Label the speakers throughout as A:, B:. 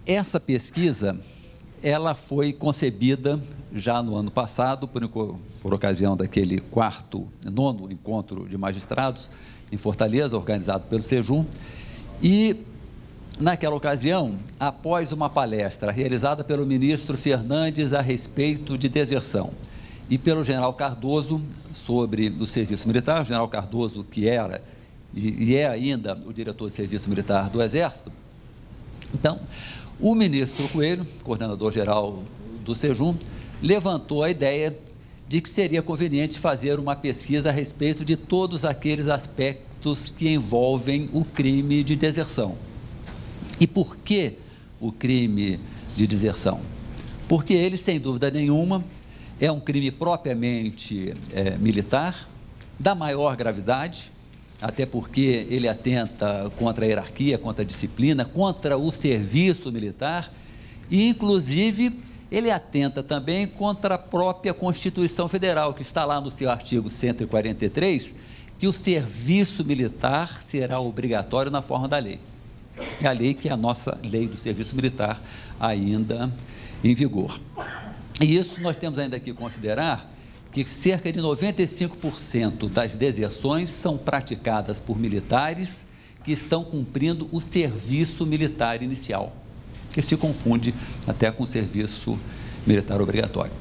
A: essa pesquisa, ela foi concebida já no ano passado, por ocasião daquele nono encontro de magistrados em Fortaleza, organizado pelo Sejum, e naquela ocasião, após uma palestra realizada pelo ministro Fernandes a respeito de deserção e pelo general Cardoso sobre o serviço militar, o general Cardoso que era e é ainda o diretor de serviço militar do Exército, então, o ministro Coelho, coordenador-geral do Sejum, levantou a ideia de que seria conveniente fazer uma pesquisa a respeito de todos aqueles aspectos que envolvem o crime de deserção. E por que o crime de deserção? Porque ele, sem dúvida nenhuma, é um crime propriamente militar, da maior gravidade, até porque ele atenta contra a hierarquia, contra a disciplina, contra o serviço militar e, inclusive, ele atenta também contra a própria Constituição Federal, que está lá no seu artigo 143, que o serviço militar será obrigatório na forma da lei. É a lei que é a nossa lei do serviço militar ainda em vigor. E isso nós temos ainda que considerar que cerca de 95% das deserções são praticadas por militares que estão cumprindo o serviço militar inicial, que se confunde até com o serviço militar obrigatório.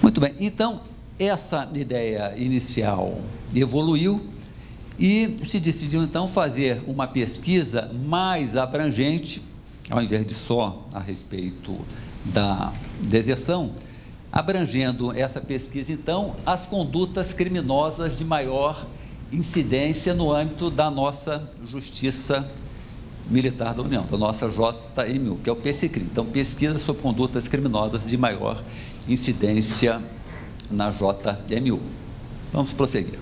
A: Muito bem, então, essa ideia inicial evoluiu e se decidiu, então, fazer uma pesquisa mais abrangente, ao invés de só a respeito da deserção, abrangendo essa pesquisa, então, as condutas criminosas de maior incidência no âmbito da nossa Justiça Militar da União, da nossa JMU, que é o PSCRIM. Então, pesquisa sobre condutas criminosas de maior incidência na JMU. Vamos prosseguir.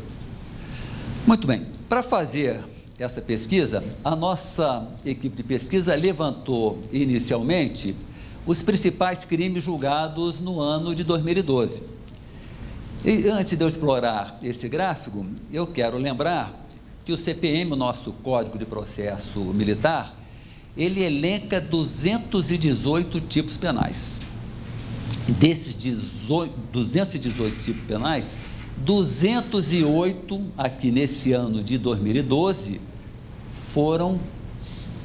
A: Muito bem, para fazer essa pesquisa, a nossa equipe de pesquisa levantou inicialmente os principais crimes julgados no ano de 2012. E antes de eu explorar esse gráfico, eu quero lembrar que o CPM, o nosso Código de Processo Militar, ele elenca 218 tipos penais. Desses 218 tipos penais, 208 aqui nesse ano de 2012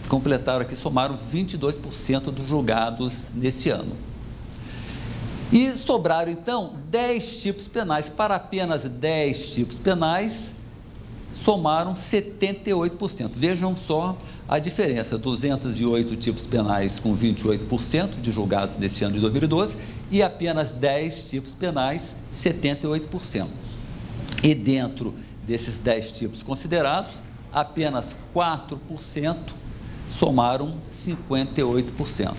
A: completaram aqui, somaram 22% dos julgados nesse ano. E sobraram, então, 10 tipos penais. Para apenas 10 tipos penais, somaram 78%. Vejam só a diferença, 208 tipos penais com 28% de julgados nesse ano de 2012 e apenas 10 tipos penais, 78%. E dentro desses 10 tipos considerados, apenas 4% somaram 58%.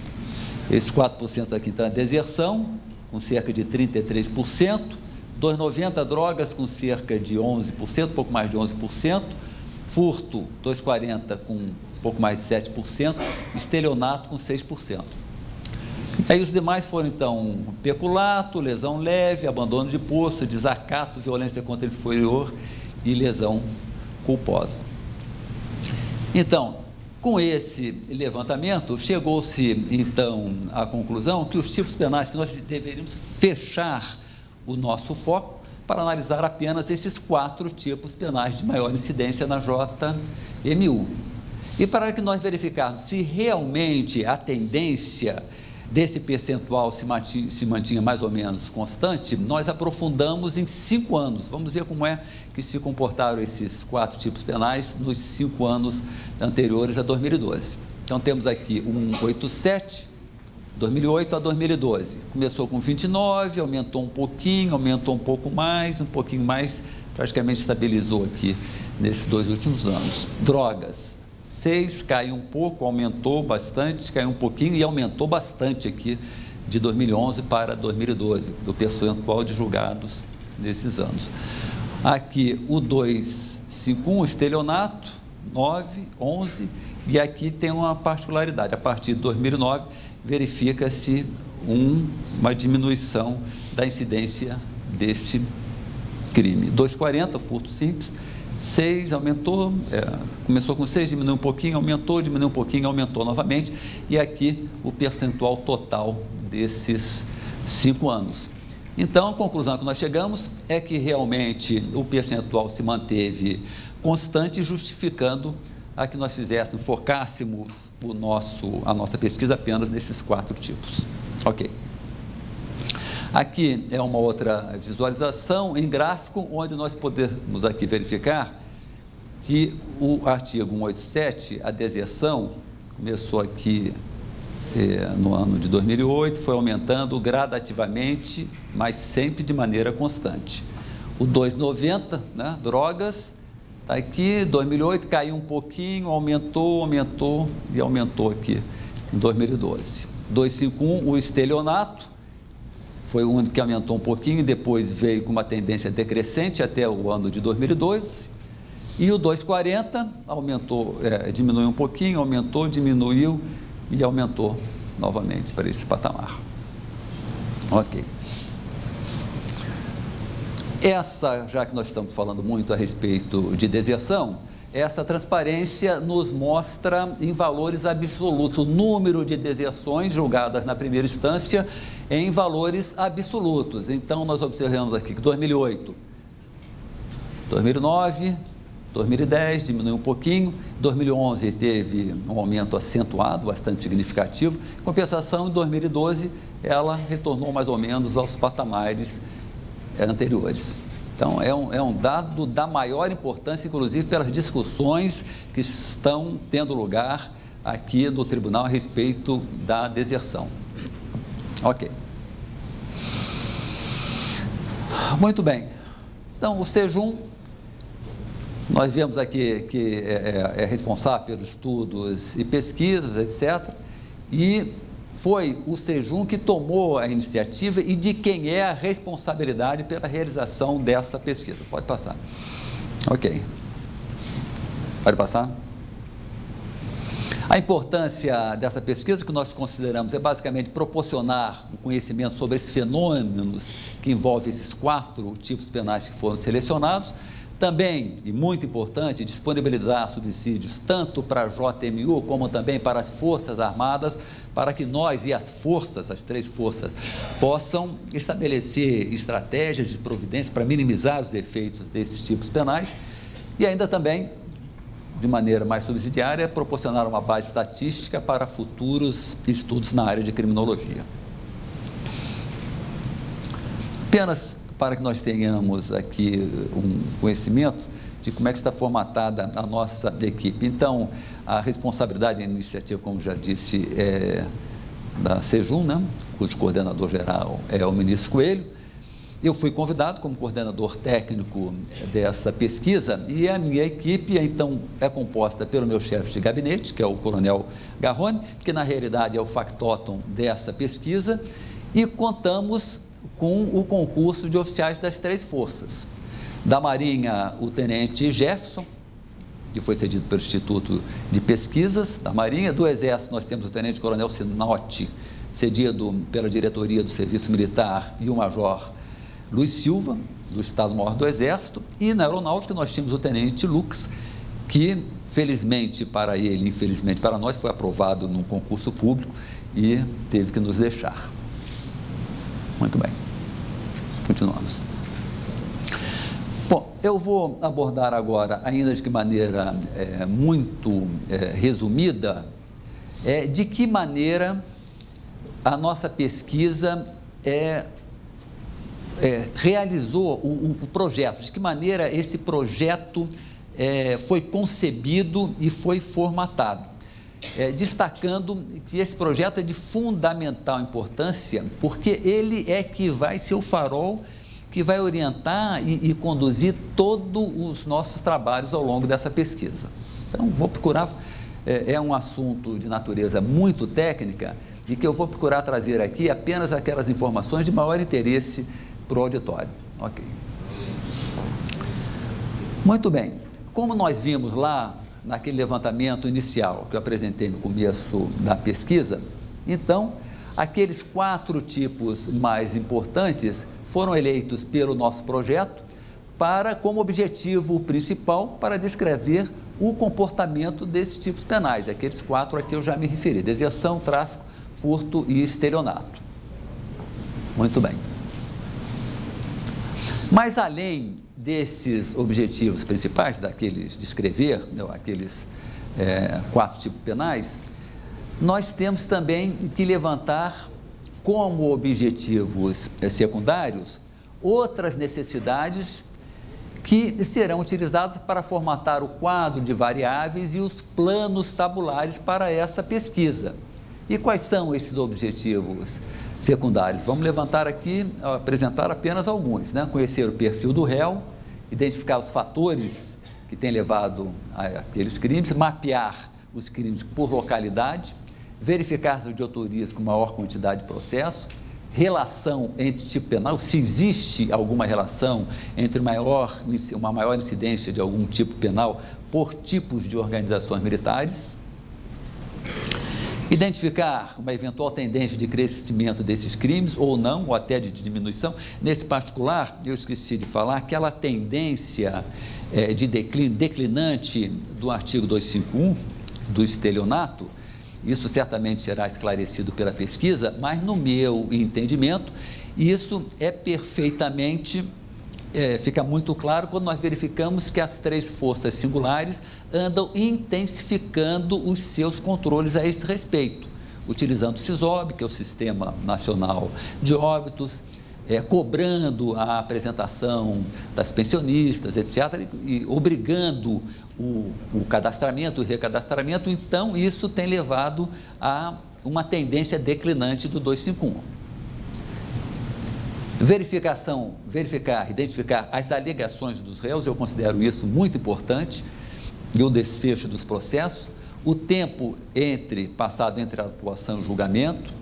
A: Esses 4% aqui, então, é deserção, com cerca de 33%, 290 drogas com cerca de 11%, pouco mais de 11%, furto, 240 com pouco mais de 7%, estelionato com 6%. Aí os demais foram, então, peculato, lesão leve, abandono de posto, desacato, violência contra o inferior e lesão culposa. Então, com esse levantamento, chegou-se, então, à conclusão que os tipos penais que nós deveríamos fechar o nosso foco para analisar apenas esses 4 tipos penais de maior incidência na JMU. E para que nós verificarmos se realmente a tendência desse percentual se mantinha mais ou menos constante, nós aprofundamos em 5 anos. Vamos ver como é que se comportaram esses 4 tipos penais nos 5 anos anteriores a 2012. Então, temos aqui 187, 2008 a 2012. Começou com 29, aumentou um pouquinho, aumentou um pouquinho mais, praticamente estabilizou aqui nesses 2 últimos anos. Drogas, 6, caiu um pouco, aumentou bastante, caiu um pouquinho e aumentou bastante aqui de 2011 para 2012, do percentual de julgados nesses anos. Aqui o 251, estelionato, 9, 11, e aqui tem uma particularidade, a partir de 2009 verifica-se uma diminuição da incidência desse crime. 240, furto simples, 6, aumentou, começou com 6, diminuiu um pouquinho, aumentou, diminuiu um pouquinho, aumentou novamente, e aqui o percentual total desses 5 anos. Então, a conclusão que nós chegamos é que realmente o percentual se manteve constante, justificando a que nós focássemos a nossa pesquisa apenas nesses 4 tipos. Ok. Aqui é uma outra visualização em gráfico, onde nós podemos aqui verificar que o artigo 187, a deserção, começou aqui no ano de 2008, foi aumentando gradativamente, mas sempre de maneira constante. O 290, né, drogas, está aqui, 2008, caiu um pouquinho, aumentou e aumentou aqui em 2012. 251, o estelionato, foi o único que aumentou um pouquinho, e depois veio com uma tendência decrescente até o ano de 2012. E o 240 aumentou, diminuiu um pouquinho, aumentou, diminuiu e aumentou novamente para esse patamar. Ok. Já que nós estamos falando muito a respeito de deserção, essa transparência nos mostra em valores absolutos o número de deserções julgadas na primeira instância em valores absolutos. Então, nós observamos aqui que 2008, 2009, 2010 diminuiu um pouquinho, 2011 teve um aumento acentuado, bastante significativo. Em compensação, em 2012, ela retornou mais ou menos aos patamares anteriores. Então, é um dado da maior importância, inclusive pelas discussões que estão tendo lugar aqui no tribunal a respeito da deserção. Ok. Muito bem. Então, o Sejum, nós vemos aqui que é responsável pelos estudos e pesquisas, etc. E foi o Sejum que tomou a iniciativa e de quem é a responsabilidade pela realização dessa pesquisa. Pode passar. Ok. Pode passar. A importância dessa pesquisa, que nós consideramos, é basicamente proporcionar um conhecimento sobre esses fenômenos que envolvem esses 4 tipos penais que foram selecionados. Também, e muito importante, disponibilizar subsídios tanto para a JMU como também para as Forças Armadas, para que nós e as 3 forças, possam estabelecer estratégias de providência para minimizar os efeitos desses tipos penais e ainda também, de maneira mais subsidiária, proporcionar uma base estatística para futuros estudos na área de criminologia. Apenas para que nós tenhamos aqui um conhecimento de como é que está formatada a nossa equipe. Então, a responsabilidade e a iniciativa, como já disse, é da Sejum, né, cujo coordenador geral é o ministro Coelho. Eu fui convidado como coordenador técnico dessa pesquisa e a minha equipe, então, é composta pelo meu chefe de gabinete, que é o coronel Garrone, que na realidade é o factotum dessa pesquisa, e contamos com o concurso de oficiais das 3 forças. Da Marinha, o tenente Jefferson, que foi cedido pelo Instituto de Pesquisas da Marinha. Do Exército, nós temos o tenente-coronel Sinotti, cedido pela diretoria do Serviço Militar, e o major Luiz Silva, do Estado-Maior do Exército. E na Aeronáutica, nós tínhamos o tenente Lux, que, felizmente para ele, infelizmente para nós, foi aprovado num concurso público e teve que nos deixar. Muito bem. Continuamos. Bom, eu vou abordar agora, ainda de maneira muito resumida, de que maneira a nossa pesquisa realizou o projeto, de que maneira esse projeto foi concebido e foi formatado. Destacando que esse projeto é de fundamental importância, porque ele é que vai ser o farol que vai orientar e conduzir todos os nossos trabalhos ao longo dessa pesquisa. Então, vou procurar, é um assunto de natureza muito técnica, e que eu vou procurar trazer aqui apenas aquelas informações de maior interesse para o auditório. Ok. Muito bem. Como nós vimos lá naquele levantamento inicial que eu apresentei no começo da pesquisa, então, aqueles 4 tipos mais importantes foram eleitos pelo nosso projeto como objetivo principal para descrever o comportamento desses tipos penais. Aqueles 4 aqui eu já me referi: deserção, tráfico, furto e estelionato. Muito bem. Mas além desses objetivos principais, daqueles descrever, aqueles 4 tipos penais, nós temos também que levantar como objetivos secundários outras necessidades que serão utilizados para formatar o quadro de variáveis e os planos tabulares para essa pesquisa. E quais são esses objetivos secundários? Vamos levantar aqui, apresentar apenas alguns, né? Conhecer o perfil do réu, identificar os fatores que têm levado a aqueles crimes, mapear os crimes por localidade, verificar as auditorias com maior quantidade de processos, relação entre tipo penal, se existe alguma relação entre uma maior incidência de algum tipo penal por tipos de organizações militares, identificar uma eventual tendência de crescimento desses crimes ou não, ou até de diminuição. Nesse particular, eu esqueci de falar, aquela tendência de declinante do artigo 251 do estelionato. Isso certamente será esclarecido pela pesquisa, mas no meu entendimento, isso é perfeitamente, fica muito claro quando nós verificamos que as 3 forças singulares andam intensificando os seus controles a esse respeito, utilizando o SISOB, que é o Sistema Nacional de Óbitos, cobrando a apresentação das pensionistas, etc., e obrigando o cadastramento, o recadastramento. Então, isso tem levado a uma tendência declinante do 251. Identificar as alegações dos réus, eu considero isso muito importante, e o desfecho dos processos, o tempo passado entre a atuação e o julgamento,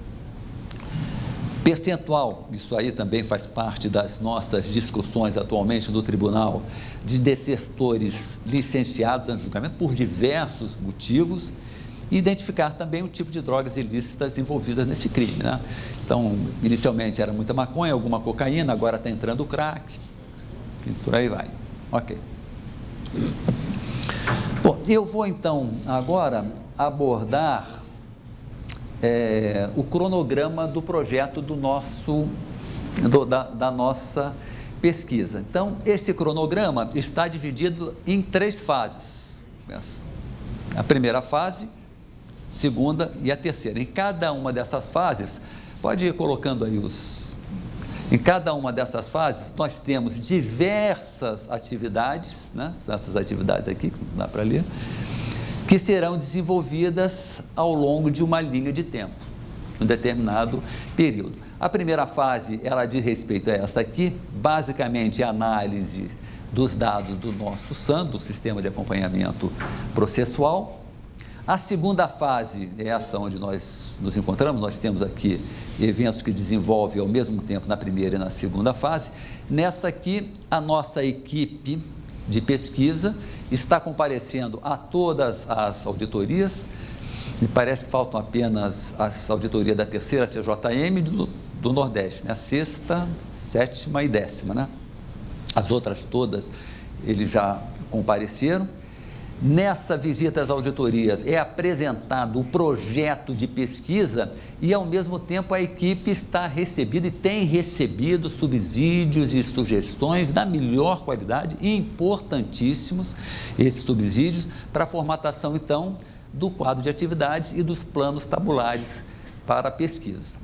A: percentual, isso aí também faz parte das nossas discussões atualmente no tribunal, de desertores licenciados antes do julgamento por diversos motivos, e identificar também o tipo de drogas ilícitas envolvidas nesse crime, né? Então, inicialmente era muita maconha, alguma cocaína, agora está entrando o crack, e por aí vai. Ok. Bom, eu vou então agora abordar o cronograma do projeto da nossa pesquisa. Então, esse cronograma está dividido em 3 fases. A primeira fase, segunda e a terceira. Em cada uma dessas fases, pode ir colocando aí em cada uma dessas fases, nós temos diversas atividades, né? Essas atividades aqui, que não dá para ler, que serão desenvolvidas ao longo de uma linha de tempo, um determinado período. A primeira fase, ela diz respeito a esta aqui, basicamente a análise dos dados do nosso SAM, do Sistema de Acompanhamento Processual. A segunda fase é essa onde nós nos encontramos, nós temos aqui eventos que desenvolvem ao mesmo tempo na primeira e na segunda fase. Nessa aqui, a nossa equipe de pesquisa está comparecendo a todas as auditorias, e parece que faltam apenas as auditorias da terceira CJM do Nordeste, né? A 6ª, 7ª e 10ª, né? As outras todas, eles já compareceram. Nessa visita às auditorias é apresentado o projeto de pesquisa e, ao mesmo tempo, a equipe está recebida e tem recebido subsídios e sugestões da melhor qualidade, importantíssimos esses subsídios, para a formatação, então, do quadro de atividades e dos planos tabulares para a pesquisa.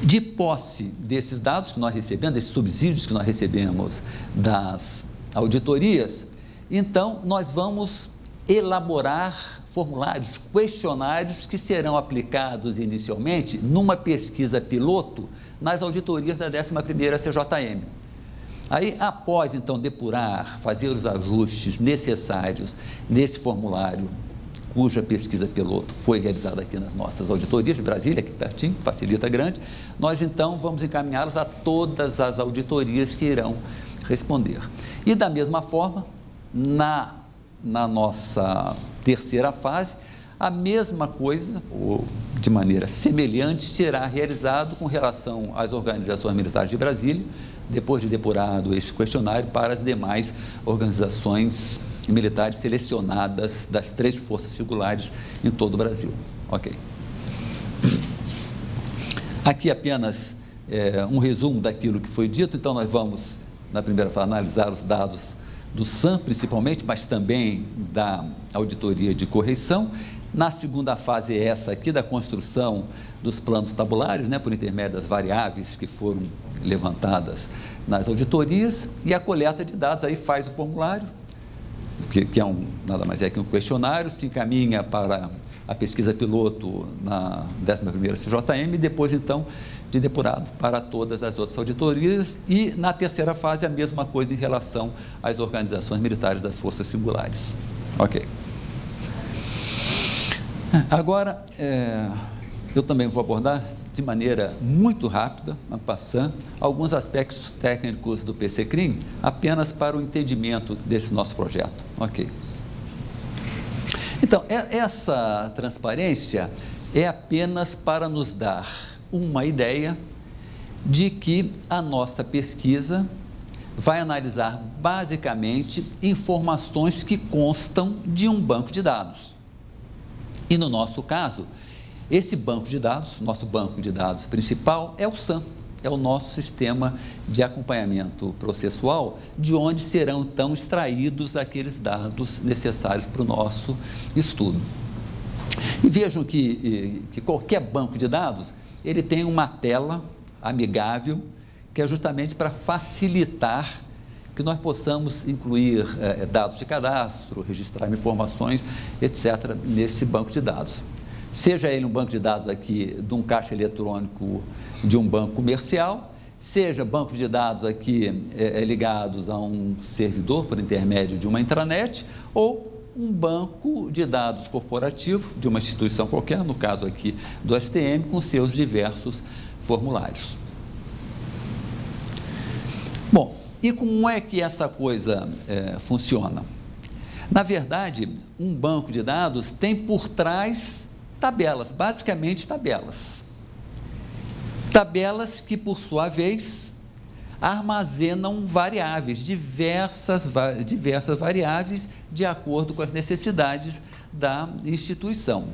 A: De posse desses dados que nós recebemos, desses subsídios que nós recebemos das auditorias, então, nós vamos elaborar formulários, questionários que serão aplicados inicialmente numa pesquisa piloto nas auditorias da 11ª CJM. Aí, após, então, depurar, fazer os ajustes necessários nesse formulário, cuja pesquisa piloto foi realizada aqui nas nossas auditorias de Brasília, aqui pertinho, facilita grande, nós, então, vamos encaminhá-los a todas as auditorias que irão responder. E, da mesma forma, na nossa terceira fase, a mesma coisa, ou de maneira semelhante, será realizado com relação às organizações militares de Brasília, depois de depurado esse questionário, para as demais organizações militares selecionadas das 3 forças singulares em todo o Brasil. Ok. Aqui apenas um resumo daquilo que foi dito. Então, nós vamos, na primeira fase, analisar os dados do SAM, principalmente, mas também da auditoria de correição. Na segunda fase, essa aqui da construção dos planos tabulares, né, por intermédio das variáveis que foram levantadas nas auditorias, e a coleta de dados, aí faz o formulário, que nada mais é que um questionário, se encaminha para a pesquisa piloto na 11ª CJM, e depois, então, de depurado para todas as outras auditorias, e na terceira fase a mesma coisa em relação às organizações militares das forças singulares. Ok. Agora, eu também vou abordar de maneira muito rápida, passando, alguns aspectos técnicos do PC-CRIM, apenas para o entendimento desse nosso projeto. Ok. Então, essa transparência é apenas para nos dar uma ideia de que a nossa pesquisa vai analisar basicamente informações que constam de um banco de dados. E no nosso caso, esse banco de dados, nosso banco de dados principal, é o SAM, é o nosso sistema de acompanhamento processual, de onde serão então extraídos aqueles dados necessários para o nosso estudo. E vejam que qualquer banco de dados, ele tem uma tela amigável, que é justamente para facilitar que nós possamos incluir dados de cadastro, registrar informações, etc., nesse banco de dados. Seja ele um banco de dados aqui de um caixa eletrônico de um banco comercial, seja banco de dados aqui ligados a um servidor por intermédio de uma intranet, ou um banco de dados corporativo de uma instituição qualquer, no caso aqui do STM, com seus diversos formulários. Bom, e como é que essa coisa funciona? Na verdade, um banco de dados tem por trás tabelas, basicamente tabelas. Tabelas que, por sua vez, armazenam variáveis, diversas variáveis, de acordo com as necessidades da instituição.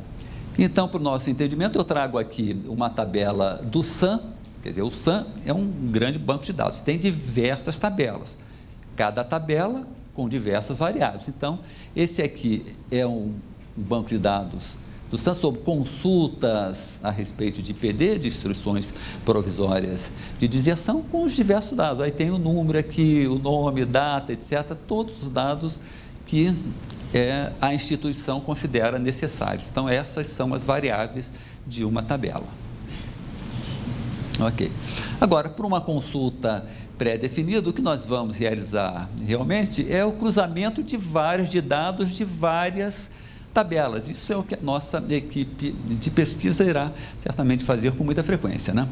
A: Então, para o nosso entendimento, eu trago aqui uma tabela do SAM. Quer dizer, o SAM é um grande banco de dados, tem diversas tabelas, cada tabela com diversas variáveis. Então, esse aqui é um banco de dados do SAM sobre consultas a respeito de IPD, de instruções provisórias de deserção, com os diversos dados. Aí tem o número aqui, o nome, data, etc., todos os dados que a instituição considera necessários. Então, essas são as variáveis de uma tabela. Ok. Agora, para uma consulta pré-definida, o que nós vamos realizar realmente é o cruzamento de dados de várias tabelas. Isso é o que a nossa equipe de pesquisa irá certamente fazer com muita frequência, né?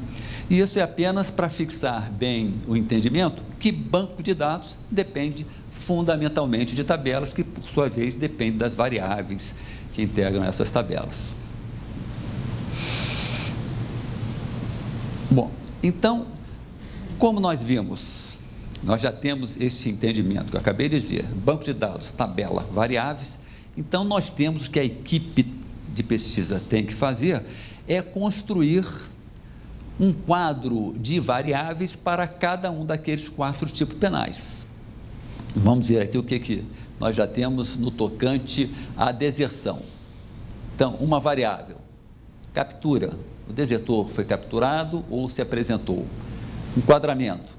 A: E isso é apenas para fixar bem o entendimento que banco de dados depende fundamentalmente de tabelas que, por sua vez, dependem das variáveis que integram essas tabelas. Bom, então, como nós vimos, nós já temos esse entendimento que eu acabei de dizer, banco de dados, tabela, variáveis. Então, nós temos que a equipe de pesquisa tem que fazer é construir um quadro de variáveis para cada um daqueles 4 tipos penais. Vamos ver aqui o que nós já temos no tocante à deserção. Então, uma variável, captura, o desertor foi capturado ou se apresentou. Enquadramento,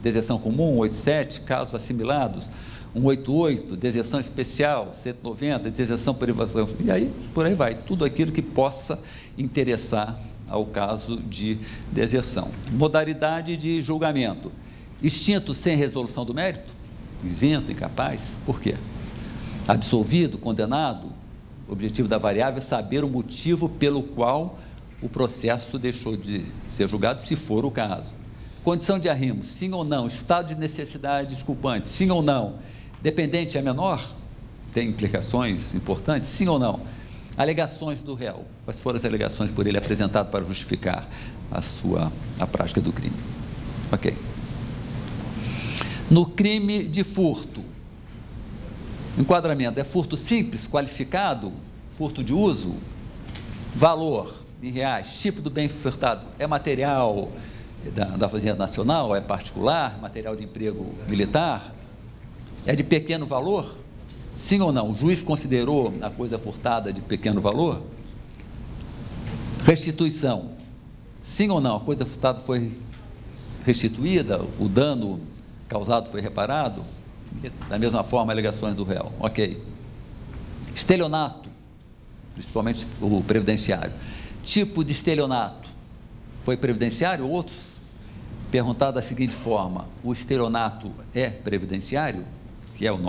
A: deserção comum, 187, casos assimilados, 188, deserção especial, 190, deserção por evasão, e aí, por aí vai, tudo aquilo que possa interessar ao caso de deserção. Modalidade de julgamento, extinto sem resolução do mérito, isento, incapaz, por quê? Absolvido, condenado, o objetivo da variável é saber o motivo pelo qual o processo deixou de ser julgado, se for o caso. Condição de arrimo, sim ou não, estado de necessidade desculpante, sim ou não, dependente é menor, tem implicações importantes, sim ou não? Alegações do réu, quais foram as alegações por ele apresentado para justificar a prática do crime? Ok. No crime de furto, enquadramento é furto simples, qualificado, furto de uso, valor em reais, tipo do bem furtado, é material da Fazenda Nacional, é particular, material de emprego militar, é de pequeno valor? Sim ou não? O juiz considerou a coisa furtada de pequeno valor? Restituição, sim ou não? A coisa furtada foi restituída, o dano causado foi reparado? Da mesma forma, alegações do réu, ok. Estelionato, principalmente o previdenciário. Tipo de estelionato, foi previdenciário? Outros perguntaram da seguinte forma: o estelionato é previdenciário? Que é o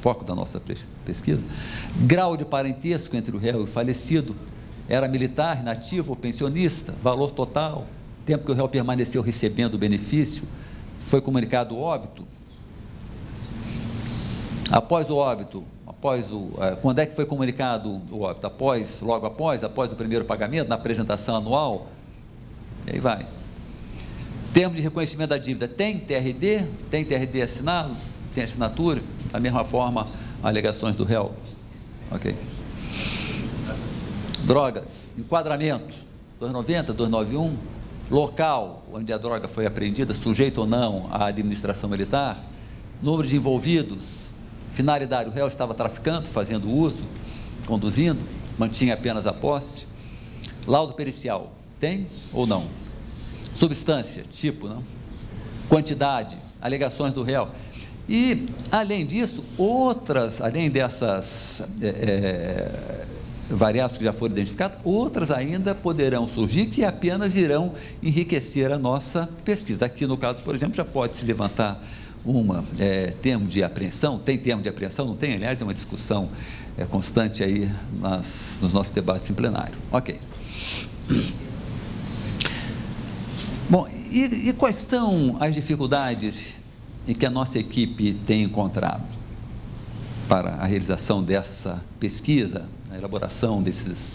A: foco da nossa pesquisa. Grau de parentesco entre o réu e o falecido, era militar, inativo ou pensionista, valor total, tempo que o réu permaneceu recebendo o benefício, foi comunicado o óbito. Após o óbito, quando é que foi comunicado o óbito? Logo após o primeiro pagamento, na apresentação anual? E aí vai. Termo de reconhecimento da dívida, tem TRD? Tem TRD assinado? Tem assinatura? Da mesma forma, alegações do réu. Ok. Drogas, enquadramento, 290, 291, local onde a droga foi apreendida, sujeito ou não à administração militar, número de envolvidos, finalidade, o réu estava traficando, fazendo uso, conduzindo, mantinha apenas a posse. Laudo pericial, tem ou não? Substância, tipo, não? Quantidade, alegações do réu. E, além disso, além dessas variáveis que já foram identificadas, outras ainda poderão surgir que apenas irão enriquecer a nossa pesquisa. Aqui, no caso, por exemplo, já pode se levantar termo de apreensão. Tem termo de apreensão? Não tem? Aliás, é uma discussão constante aí nos nossos debates em plenário. Ok. Bom, e quais são as dificuldades em que a nossa equipe tem encontrado para a realização dessa pesquisa, a elaboração desses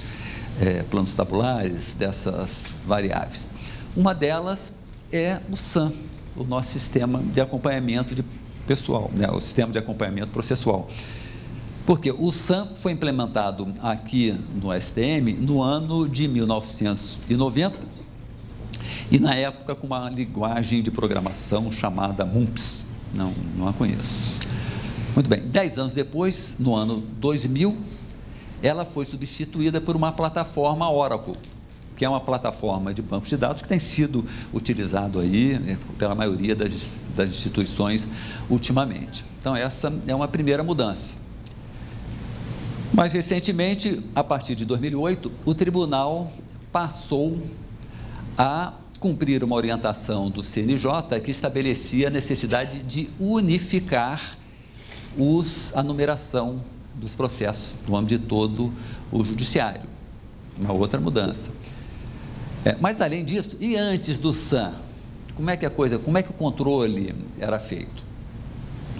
A: planos tabulares, dessas variáveis? Uma delas é o SAM, o nosso sistema de acompanhamento de pessoal, né, o sistema de acompanhamento processual. Porque o SAM foi implementado aqui no STM no ano de 1990, e na época com uma linguagem de programação chamada MUMPS, não a conheço. Muito bem, 10 anos depois, no ano 2000, ela foi substituída por uma plataforma Oracle, que é uma plataforma de bancos de dados que tem sido utilizado aí pela maioria das instituições ultimamente. Então, essa é uma primeira mudança. Mais recentemente, a partir de 2008, o tribunal passou a cumprir uma orientação do CNJ que estabelecia a necessidade de unificar a numeração dos processos no âmbito de todo o judiciário. Uma outra mudança. Mas, além disso, e antes do SAM, como é que o controle era feito?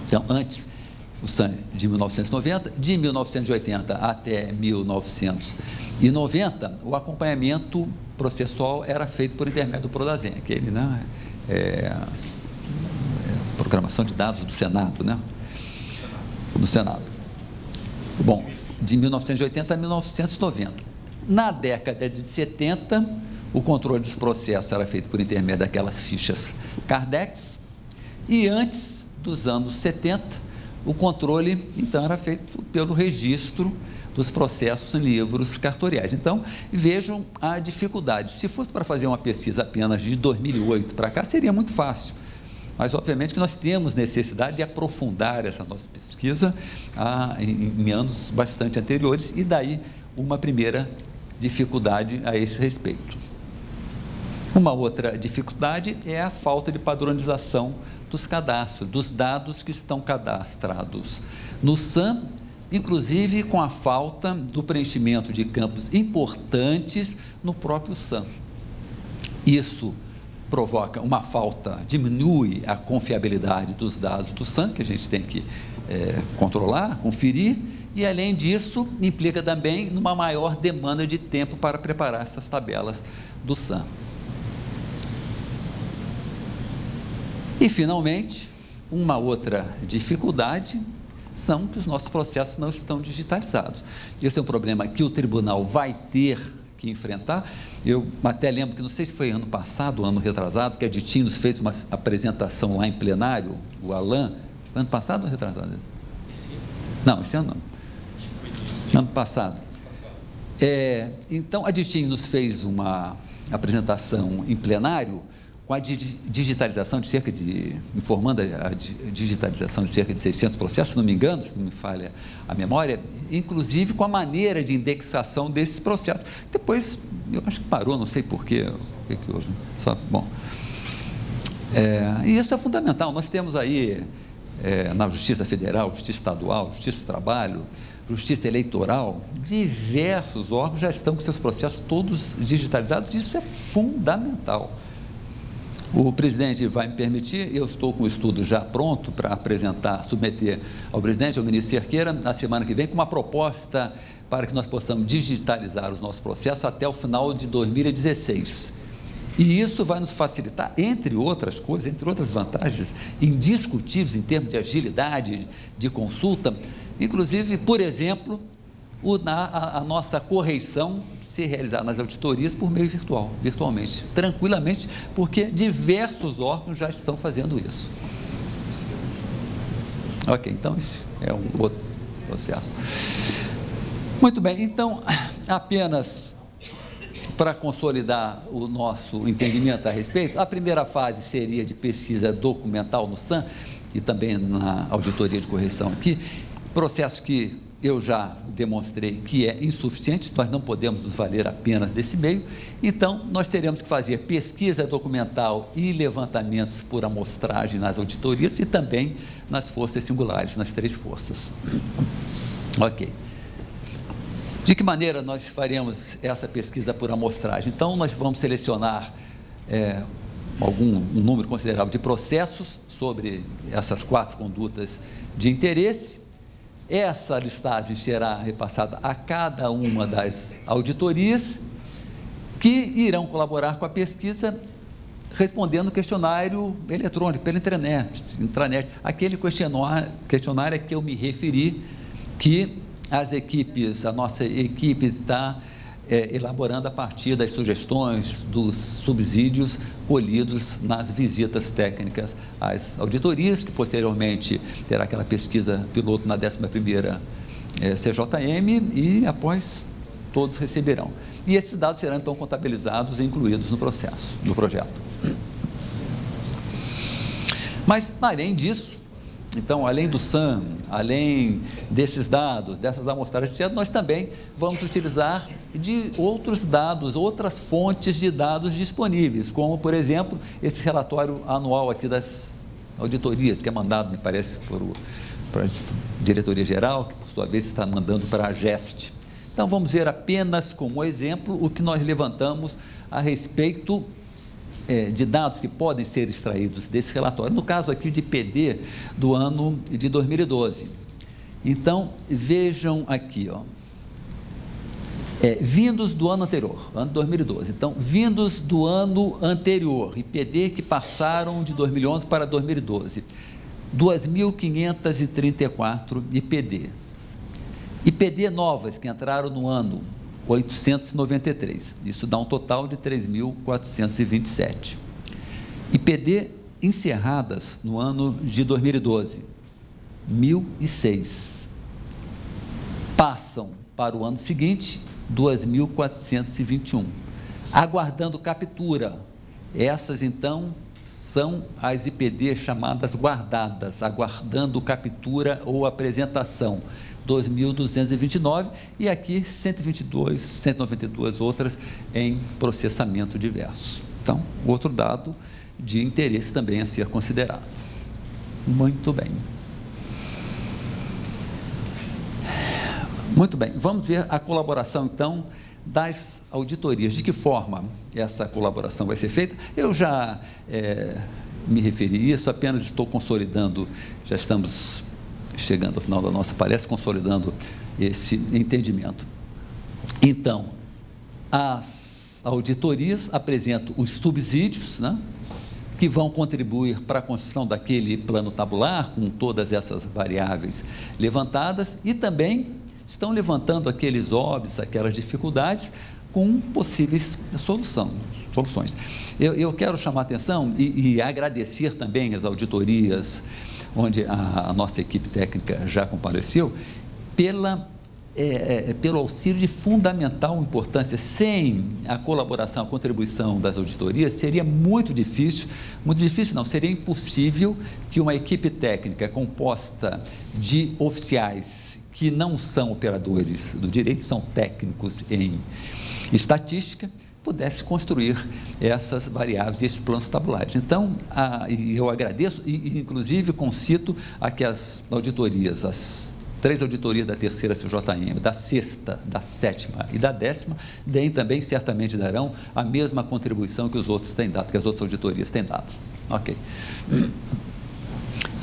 A: Então, antes, o SAM de 1990, de 1980 até 1990, o acompanhamento processual era feito por intermédio do Prodazem, aquele, né, programação de dados do Senado, né? Do Senado. Bom, de 1980 a 1990. Na década de 70, o controle dos processos era feito por intermédio daquelas fichas Cardex, e antes dos anos 70, o controle, então, era feito pelo registro dos processos em livros cartoriais. Então, vejam a dificuldade. Se fosse para fazer uma pesquisa apenas de 2008 para cá, seria muito fácil. Mas, obviamente, que nós temos necessidade de aprofundar essa nossa pesquisa em anos bastante anteriores, e daí uma primeira dificuldade a esse respeito. Uma outra dificuldade é a falta de padronização dos cadastros, dos dados que estão cadastrados no SAM, inclusive com a falta do preenchimento de campos importantes no próprio SAM. Isso provoca uma falta, diminui a confiabilidade dos dados do SAM, que a gente tem que controlar, conferir, e, além disso, implica também numa maior demanda de tempo para preparar essas tabelas do SAM. E, finalmente, uma outra dificuldade são que os nossos processos não estão digitalizados. Esse é um problema que o tribunal vai ter que enfrentar. Eu até lembro que, não sei se foi ano passado, ano retrasado, que a Ditim nos fez uma apresentação lá em plenário, o Alain, ano passado ou retrasado? Não, esse ano não. Ano passado. Então, a Ditim nos fez uma apresentação em plenário com a digitalização de informando a digitalização de cerca de 600 processos, se não me engano, se não me falha a memória, inclusive com a maneira de indexação desses processos. Depois, eu acho que parou, não sei porquê, o que houve. E isso é fundamental. Nós temos aí, na Justiça Federal, Justiça Estadual, Justiça do Trabalho, Justiça Eleitoral, diversos órgãos já estão com seus processos todos digitalizados, e isso é fundamental. O presidente vai me permitir, eu estou com o estudo já pronto para apresentar, submeter ao presidente, ao ministro Cerqueira, na semana que vem, com uma proposta para que nós possamos digitalizar os nossos processos até o final de 2016. E isso vai nos facilitar, entre outras coisas, entre outras vantagens indiscutíveis em termos de agilidade de consulta, inclusive, por exemplo, a nossa correição ser realizada nas auditorias por meio virtualmente, tranquilamente, porque diversos órgãos já estão fazendo isso. Ok, então isso é um outro processo. Muito bem, então, apenas para consolidar o nosso entendimento a respeito, a primeira fase seria de pesquisa documental no SAM e também na auditoria de correção aqui, processo que eu já demonstrei que é insuficiente, nós não podemos nos valer apenas desse meio, então nós teremos que fazer pesquisa documental e levantamentos por amostragem nas auditorias e também nas forças singulares, nas 3 forças. Ok. De que maneira nós faremos essa pesquisa por amostragem? Então, nós vamos selecionar um número considerável de processos sobre essas 4 condutas de interesse. Essa listagem será repassada a cada uma das auditorias, que irão colaborar com a pesquisa, respondendo o questionário eletrônico, pela intranet. Aquele questionário a que eu me referi, que a nossa equipe está elaborando a partir das sugestões, dos subsídios colhidos nas visitas técnicas às auditorias, que posteriormente terá aquela pesquisa piloto na 11ª CJM e após todos receberão. E esses dados serão então contabilizados e incluídos no processo, no projeto. Mas, além disso, então, além do SAM, além desses dados, dessas amostragens, nós também vamos utilizar de outros dados, outras fontes de dados disponíveis, como, por exemplo, esse relatório anual aqui das auditorias, que é mandado, me parece, para a diretoria-geral, que, por sua vez, está mandando para a GEST. Então, vamos ver apenas como exemplo o que nós levantamos a respeito de dados que podem ser extraídos desse relatório, no caso aqui de PD do ano de 2012. Então, vejam aqui, vindos do ano anterior, ano 2012. Então, vindos do ano anterior, IPD que passaram de 2011 para 2012, 2.534 IPD. IPD novas que entraram no ano 893, isso dá um total de 3.427. IPD encerradas no ano de 2012, 1.006. Passam para o ano seguinte, 2.421. Aguardando captura, essas então são as IPD chamadas guardadas, aguardando captura ou apresentação, 2.229, e aqui 192 outras em processamento diverso. Então, outro dado de interesse também a ser considerado. Muito bem. Muito bem, vamos ver a colaboração, então, das auditorias. De que forma essa colaboração vai ser feita? Eu já me referi a isso, apenas estou consolidando, já estamos chegando ao final da nossa palestra, consolidando esse entendimento. Então, as auditorias apresentam os subsídios, né, que vão contribuir para a construção daquele plano tabular, com todas essas variáveis levantadas, e também estão levantando aqueles óbvios, aquelas dificuldades, com possíveis soluções. Eu quero chamar a atenção e agradecer também as auditorias, onde a nossa equipe técnica já compareceu, pelo auxílio de fundamental importância. Sem a colaboração, a contribuição das auditorias, seria muito difícil não, seria impossível que uma equipe técnica composta de oficiais que não são operadores do direito, são técnicos em estatística, pudesse construir essas variáveis e esses planos tabulares. Então, eu agradeço e inclusive concito a que as auditorias, as 3 auditorias da terceira CJM, da 6ª, da 7ª e da 10ª, certamente darão a mesma contribuição que os outros têm dado, que as outras auditorias têm dado. Ok.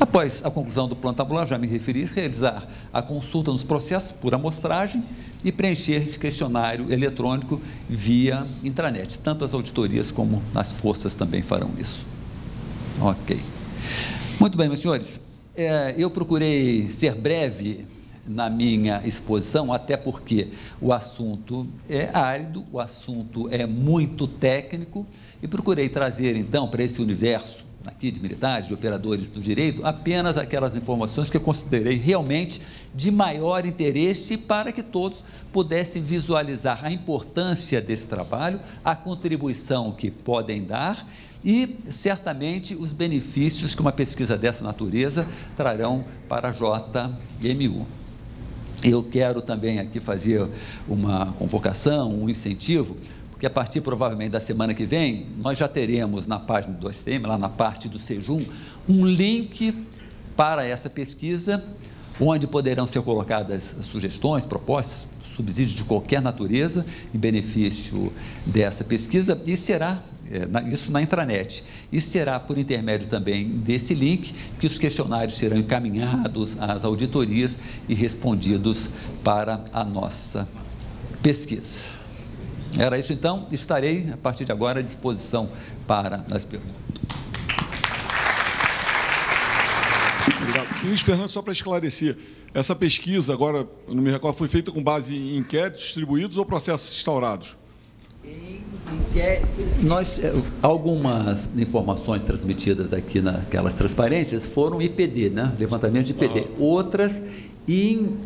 A: Após a conclusão do plano tabular, já me referi, realizar a consulta nos processos por amostragem e preencher esse questionário eletrônico via intranet. Tanto as auditorias como as forças também farão isso. Ok. Muito bem, meus senhores. Eu procurei ser breve na minha exposição, até porque o assunto é árido, o assunto é muito técnico, e procurei trazer, então, para esse universo aqui de militares, de operadores do direito, apenas aquelas informações que eu considerei realmente de maior interesse para que todos pudessem visualizar a importância desse trabalho, a contribuição que podem dar e, certamente, os benefícios que uma pesquisa dessa natureza trarão para a JMU. Eu quero também aqui fazer uma convocação, um incentivo, porque a partir, provavelmente, da semana que vem, nós já teremos na página do STM, lá na parte do Sejum, um link para essa pesquisa, onde poderão ser colocadas sugestões, propostas, subsídios de qualquer natureza, em benefício dessa pesquisa, e será, isso na intranet, e será por intermédio também desse link que os questionários serão encaminhados às auditorias e respondidos para a nossa pesquisa. Era isso, então. Estarei, a partir de agora, à disposição para as perguntas.
B: Obrigado. Ministro Fernando, só para esclarecer, essa pesquisa, agora, não me recordo, foi feita com base em inquéritos distribuídos ou processos instaurados?
A: Algumas informações transmitidas aqui naquelas transparências foram IPD, né? Levantamento de IPD. Outras em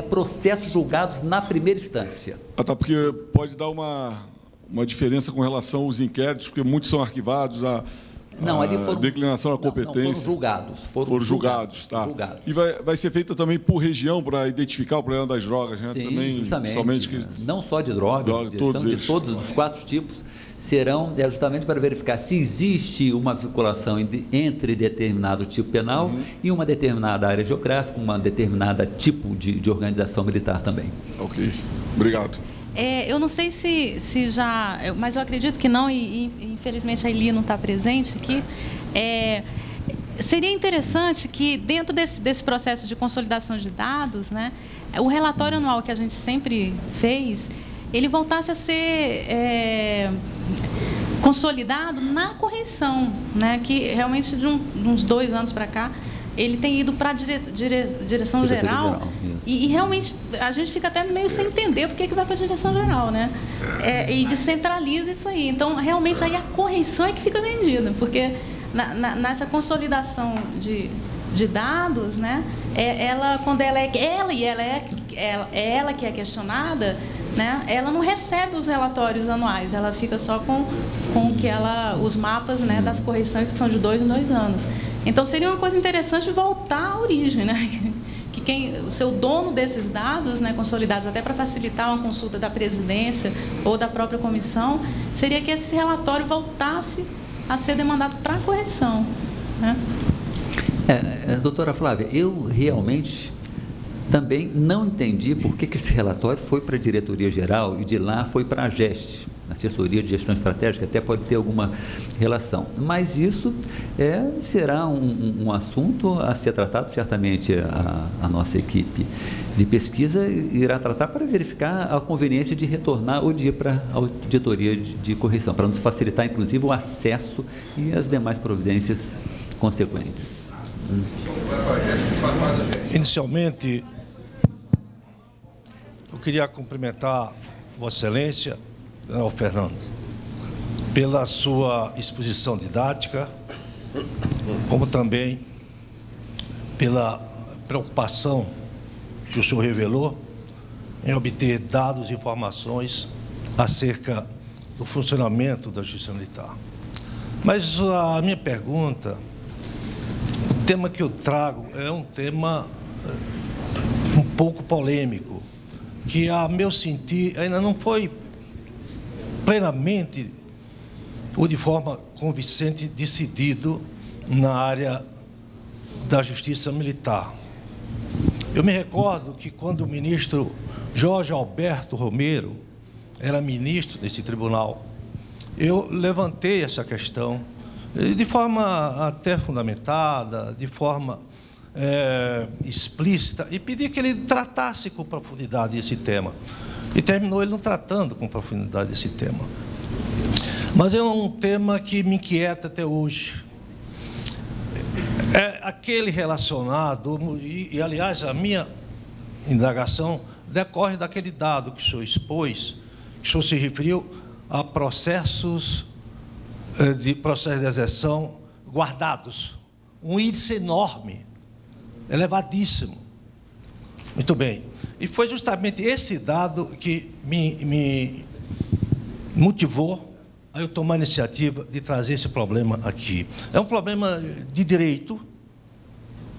A: processos julgados na primeira instância.
B: Tá, porque pode dar uma diferença com relação aos inquéritos, porque muitos são arquivados,
A: não, ali foram,
B: declinação da competência.
A: Não, foram julgados.
B: Foram julgados, tá.
A: Julgados.
B: E vai ser feita também por região, para identificar o problema das drogas, né?
A: Sim,
B: também,
A: justamente.
B: Somente
A: não só de drogas, de todos os 4 tipos, serão justamente para verificar se existe uma vinculação entre determinado tipo penal e uma determinada área geográfica, uma determinada tipo de organização militar também.
B: Ok. Obrigado.
C: Eu não sei se já, mas eu acredito que não, e infelizmente a Eli não está presente aqui. Seria interessante que, dentro desse processo de consolidação de dados, né, o relatório anual que a gente sempre fez, ele voltasse a ser consolidado na correição, né, que realmente de uns 2 anos para cá, ele tem ido para a direção geral e realmente a gente fica até meio sem entender por que vai para a direção geral, né? E descentraliza isso aí. Então, realmente, aí a correição é que fica vendida, porque nessa consolidação de dados, né? Quando ela que é questionada, né? Ela não recebe os relatórios anuais, ela fica só com os mapas, né, das correções que são de 2 em 2 anos. Então, seria uma coisa interessante voltar à origem, né? Que o seu dono desses dados, né, consolidados, até para facilitar uma consulta da presidência ou da própria comissão, seria que esse relatório voltasse a ser demandado para a correção, né?
A: Doutora Flávia, eu realmente também não entendi por que esse relatório foi para a diretoria geral e de lá foi para a GEST. assessoria de gestão estratégica, até pode ter alguma relação. Mas isso será um assunto a ser tratado, certamente a nossa equipe de pesquisa irá tratar para verificar a conveniência de retornar ou de ir para a auditoria de correção, para nos facilitar, inclusive, o acesso e as demais providências consequentes.
D: Inicialmente, eu queria cumprimentar Vossa Excelência, General Fernando, pela sua exposição didática, como também pela preocupação que o senhor revelou em obter dados e informações acerca do funcionamento da Justiça Militar. Mas a minha pergunta, o tema que eu trago é um tema um pouco polêmico, que, a meu sentir, ainda não foi plenamente ou de forma convincente decidido na área da Justiça Militar. Eu me recordo que quando o ministro Jorge Alberto Romero era ministro desse tribunal, eu levantei essa questão de forma até fundamentada, de forma explícita, e pedi que ele tratasse com profundidade esse tema. E terminou ele não tratando com profundidade esse tema. Mas é um tema que me inquieta até hoje. É aquele relacionado, e aliás, a minha indagação decorre daquele dado que o senhor expôs, que o senhor se referiu a processos de execução guardados. Um índice enorme, elevadíssimo. Muito bem. E foi justamente esse dado que me motivou a eu tomar a iniciativa de trazer esse problema aqui. É um problema de direito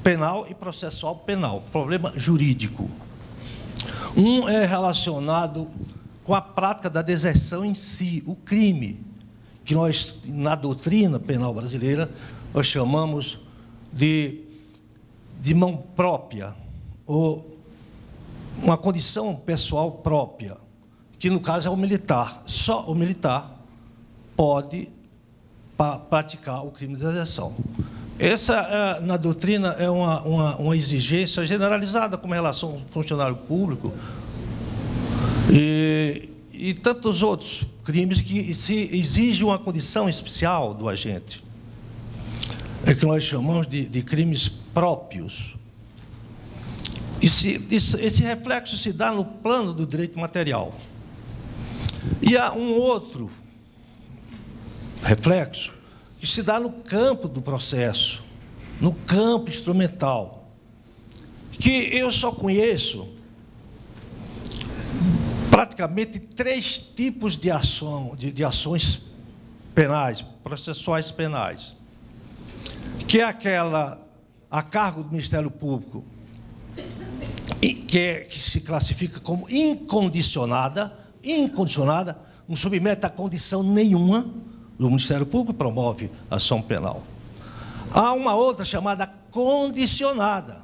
D: penal e processual penal, problema jurídico. Um é relacionado com a prática da deserção em si, o crime, que nós, na doutrina penal brasileira, nós chamamos de mão própria, ou uma condição pessoal própria, que no caso é o militar. Só o militar pode praticar o crime de deserção. Essa, na doutrina, é uma exigência generalizada com relação ao funcionário público e tantos outros crimes que se exige uma condição especial do agente. É que nós chamamos de crimes próprios. Esse reflexo se dá no plano do direito material. E há um outro reflexo que se dá no campo do processo, no campo instrumental, que eu só conheço praticamente 3 tipos de ações penais, processuais penais, que é aquela a cargo do Ministério Público, que se classifica como incondicionada, não submete a condição nenhuma. O Ministério Público promove ação penal. Há uma outra chamada condicionada,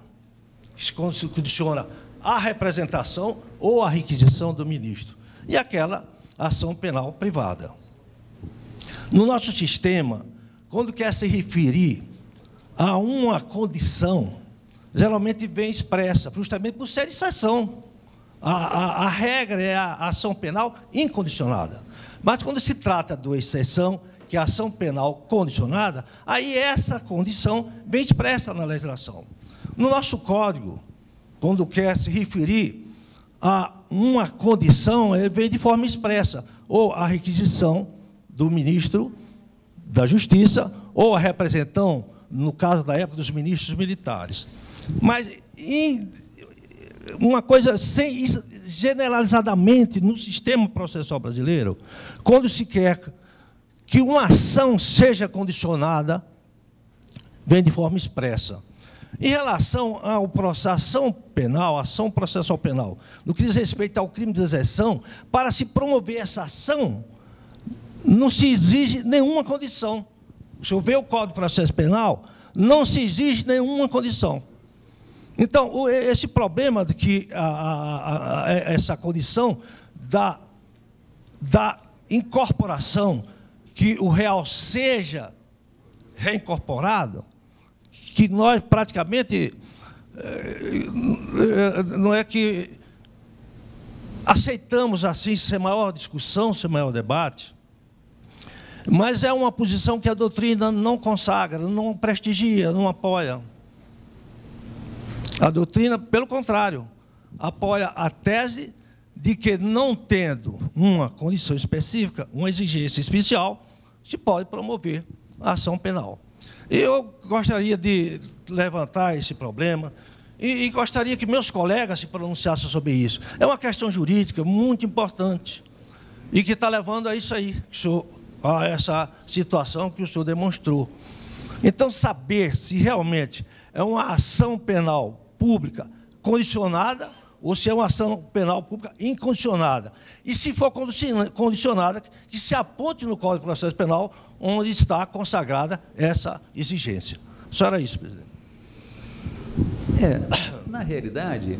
D: que se condiciona à representação ou à requisição do ministro. E aquela ação penal privada. No nosso sistema, quando quer se referir a uma condição, geralmente vem expressa, justamente por ser exceção. A regra é a ação penal incondicionada. Mas quando se trata de uma exceção, que é a ação penal condicionada, aí essa condição vem expressa na legislação. No nosso código, quando quer se referir a uma condição, vem de forma expressa, ou a requisição do ministro da Justiça, ou a representação, no caso da época dos ministros militares. Mas, uma coisa generalizadamente no sistema processual brasileiro, quando se quer que uma ação seja condicionada, vem de forma expressa. Em relação à ação penal, ação processual penal, no que diz respeito ao crime de deserção, para se promover essa ação, não se exige nenhuma condição. Se eu ver o Código de Processo Penal, não se exige nenhuma condição. Então, esse problema de que essa condição da incorporação, que o real seja reincorporado, que nós praticamente não é que aceitamos assim, sem maior discussão, sem maior debate, mas é uma posição que a doutrina não consagra, não prestigia, não apoia. A doutrina, pelo contrário, apoia a tese de que, não tendo uma condição específica, uma exigência especial, se pode promover a ação penal. Eu gostaria de levantar esse problema e gostaria que meus colegas se pronunciassem sobre isso. É uma questão jurídica muito importante e que está levando a isso aí, a essa situação que o senhor demonstrou. Então, saber se realmente é uma ação penal pública condicionada ou se é uma ação penal pública incondicionada. E, se for condicionada, que se aponte no Código de Processo Penal onde está consagrada essa exigência. Só era isso, presidente.
A: Na realidade,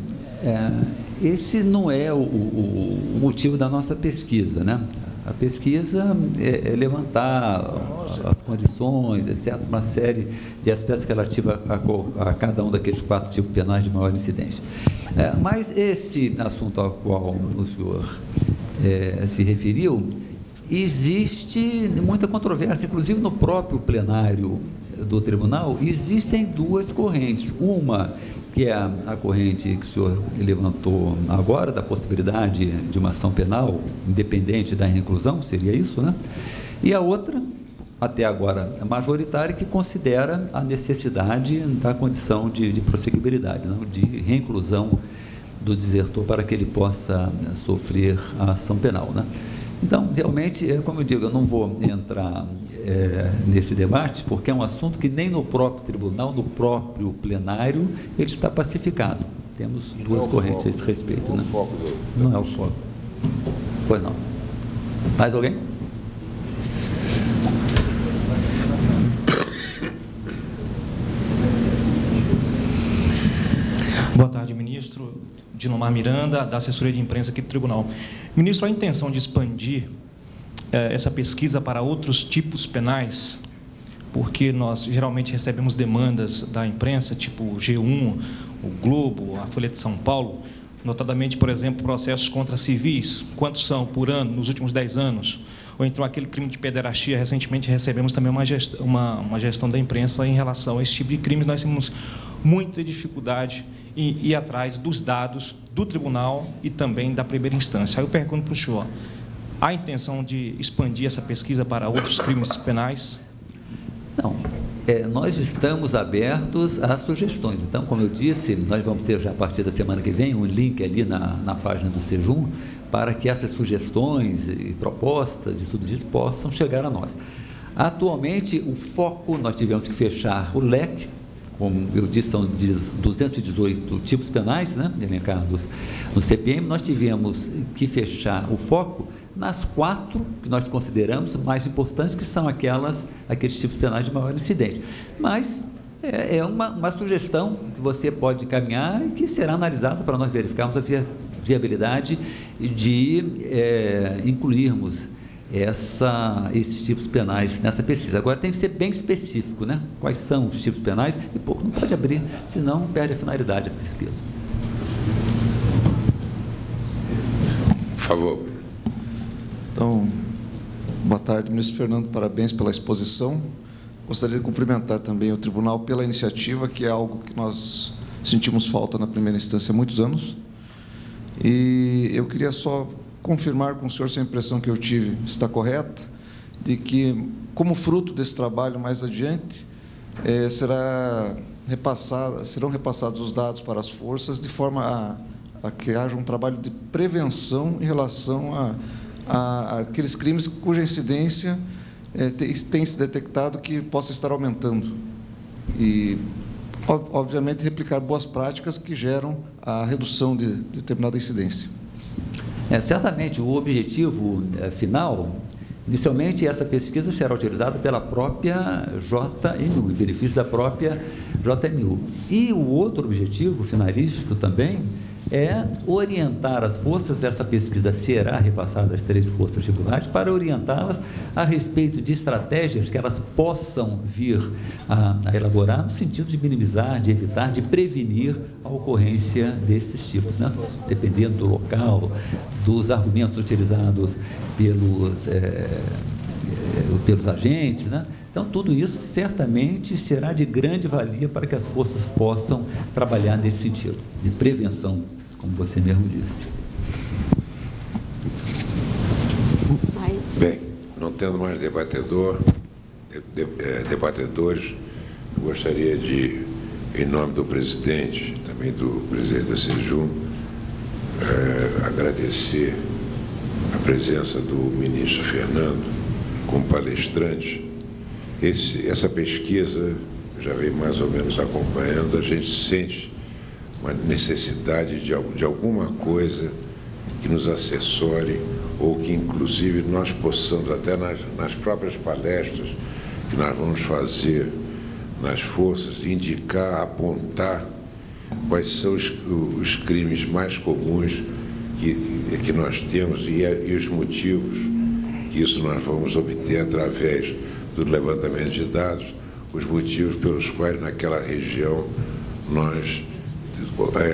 A: esse não é o motivo da nossa pesquisa, né? A pesquisa é levantar as condições, etc., uma série de aspectos relativos a cada um daqueles 4 tipos penais de maior incidência. Mas esse assunto ao qual o senhor se referiu, existe muita controvérsia, inclusive no próprio plenário do tribunal, existem 2 correntes. Uma, que é a corrente que o senhor levantou agora, da possibilidade de uma ação penal independente da reclusão, seria isso, né? E a outra, até agora majoritária, que considera a necessidade da condição de prosseguibilidade, não? De reinclusão do desertor para que ele possa sofrer a ação penal, né? Então, realmente, como eu digo, eu não vou entrar nesse debate, porque é um assunto que nem no próprio tribunal, no próprio plenário, ele está pacificado. Temos 2 correntes a esse respeito. Não é o foco. Não é o foco. Pois não. Mais alguém?
E: Boa tarde, ministro. Dinomar Miranda, da assessoria de imprensa aqui do tribunal. Ministro, a intenção de expandir essa pesquisa para outros tipos penais, porque nós geralmente recebemos demandas da imprensa, tipo o G1, o Globo, a Folha de São Paulo, notadamente, por exemplo, processos contra civis, quantos são por ano, nos últimos 10 anos? Ou então aquele crime de pederastia, recentemente recebemos também uma gestão da imprensa em relação a esse tipo de crimes. Nós temos muita dificuldade em ir atrás dos dados do tribunal e também da primeira instância. Aí eu pergunto para o senhor, há intenção de expandir essa pesquisa para outros crimes penais?
A: Não, nós estamos abertos às sugestões. Então, como eu disse, nós vamos ter já a partir da semana que vem um link ali na página do Sejum para que essas sugestões e propostas e tudo isso possam chegar a nós. Atualmente, o foco, nós tivemos que fechar o leque, como eu disse, são 218 tipos penais, né, elencados no CPM. Nós tivemos que fechar o foco nas 4 que nós consideramos mais importantes, que são aqueles tipos penais de maior incidência. Mas é uma sugestão que você pode encaminhar e que será analisada para nós verificarmos a viabilidade de incluirmos esses tipos penais nessa pesquisa. Agora tem que ser bem específico, né? Quais são os tipos penais, e pouco não pode abrir, senão perde a finalidade da pesquisa.
F: Por favor.
G: Então, boa tarde, ministro Fernando, parabéns pela exposição. Gostaria de cumprimentar também o tribunal pela iniciativa, que é algo que nós sentimos falta na primeira instância há muitos anos. E eu queria só confirmar com o senhor se a impressão que eu tive está correta, de que, como fruto desse trabalho mais adiante, serão repassados os dados para as forças, de forma a que haja um trabalho de prevenção em relação a aqueles crimes cuja incidência tem se detectado que possa estar aumentando. E, obviamente, replicar boas práticas que geram a redução de determinada incidência.
A: Certamente, o objetivo final, inicialmente, essa pesquisa será utilizada pela própria JMU, em benefício da própria JMU. E o outro objetivo finalístico também é orientar as forças, essa pesquisa será repassada às 3 forças regulares, para orientá-las a respeito de estratégias que elas possam vir a elaborar no sentido de minimizar, de evitar, de prevenir a ocorrência desses tipos, né? Dependendo do local, dos argumentos utilizados pelos agentes, né? Então, tudo isso certamente será de grande valia para que as forças possam trabalhar nesse sentido, de prevenção, como você mesmo disse.
F: Bem, não tendo mais debatedores, eu gostaria de, em nome do presidente, também do presidente da Sejum, agradecer a presença do ministro Fernando como palestrante. Essa pesquisa já vem mais ou menos acompanhando, a gente sente uma necessidade de alguma coisa que nos assessore ou que, inclusive, nós possamos, até nas próprias palestras que nós vamos fazer nas forças, indicar, apontar quais são os crimes mais comuns que nós temos e os motivos que isso nós vamos obter através do levantamento de dados, os motivos pelos quais naquela região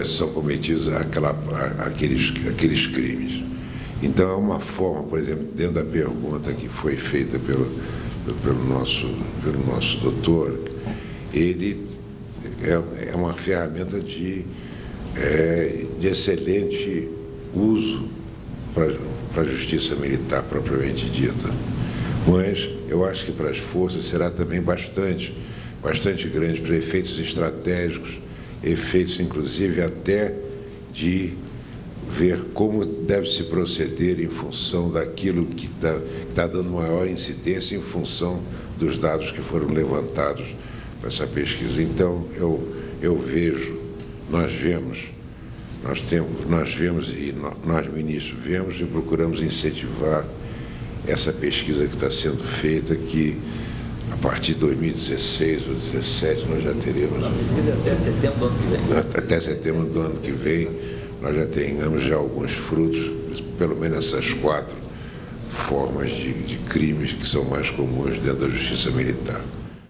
F: são cometidos aqueles crimes. Então, é uma forma, por exemplo, dentro da pergunta que foi feita pelo nosso doutor, ele é uma ferramenta de excelente uso para a justiça militar propriamente dita. Mas eu acho que para as forças será também bastante grande para efeitos estratégicos, efeitos inclusive até de ver como deve se proceder em função daquilo que está dando maior incidência em função dos dados que foram levantados para essa pesquisa. Então, eu vejo, nós vemos e nós, ministros, vemos e procuramos incentivar essa pesquisa que está sendo feita, que a partir de 2016 ou 2017 nós já teremos...
A: Até setembro do ano que vem.
F: Até setembro do ano que vem nós já tenhamos já alguns frutos, pelo menos essas 4 formas de crimes que são mais comuns dentro da justiça militar.